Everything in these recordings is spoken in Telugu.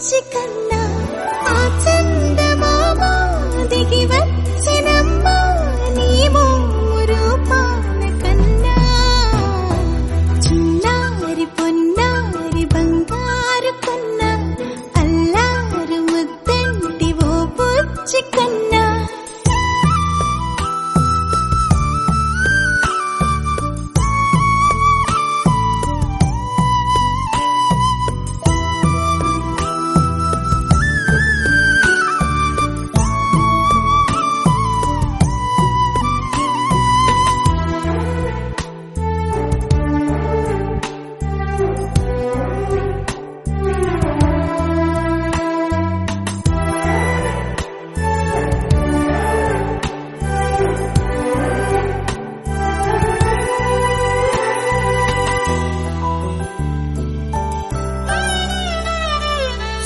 బుచ్చి కన్నా ఆ చందమామ దిగి వచ్చినమ్మా నీ రూపాన కన్నా చిన్నారి పొన్నారి బంగారు కన్నా అల్లారు ముద్దంటి ఓ బుచ్చి కన్నా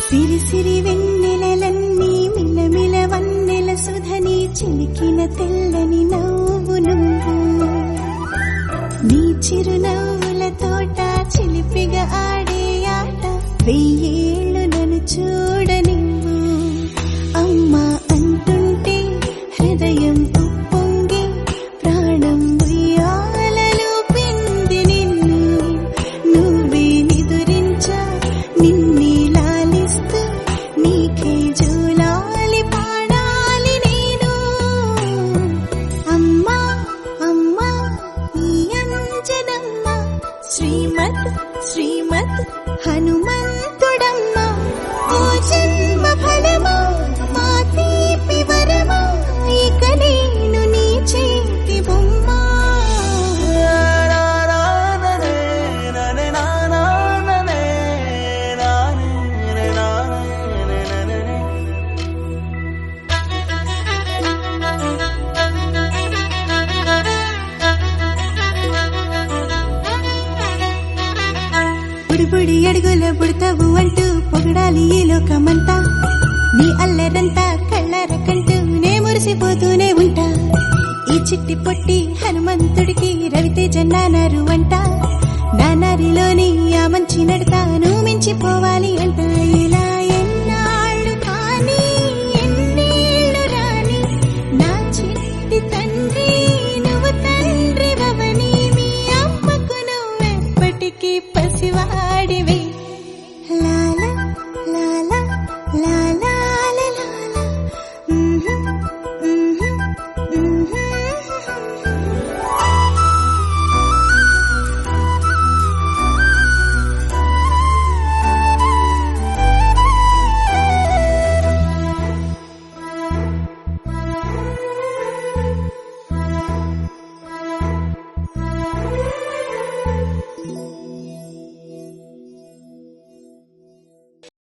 సిరి సిరి వెన్నెలలన్నీ మిలమిల వన్నెల సుధని చిలికిన తెల్లని నవ్వు నువ్వు నీ చిరునవ్వుల తోట చిలిపిగా ఆడే ఆట వెయ్యేళ్ళు నన్ను చూడనివ్వు అమ్మా అంటుంటే హృదయం ఉప్పొంగి ప్రాణం ఉయ్యాలలో పిండి నిన్ను నువ్వే నిదురించా నిన్నే నీకే జూలాలి పాడాలి నేను అమ్మా అమ్మా ఈ అంజనమ్మ శ్రీమత్ శ్రీమత్ హనుమంతుడమ్మ ఓ జన్మ ఫలమా మా తీపి వరమా ఇక నేను నీ చేతి బొమ్మ బుడి అడుగుల బుడతావు అంటూ పొగడాలి ఈ లోకమంతా నీ అల్లరంతా కళ్ళరకంటూ నే మురిసిపోతూనే ఉంటా ఈ చిట్టి పొట్టి హనుమంతుడికి రవితేజ నానారు అంట నానారిలోని ఆ మంచి నడతాను మించిపోవాలి అంట ఇలా ఎన్నాళ్ళు కానీ ఎన్నేళ్ళు రాని నా చిట్టి తండ్రి నువ్వు తండ్రి వవని మీ అమ్మకు నువ్వెప్పటికీ పసివాడివి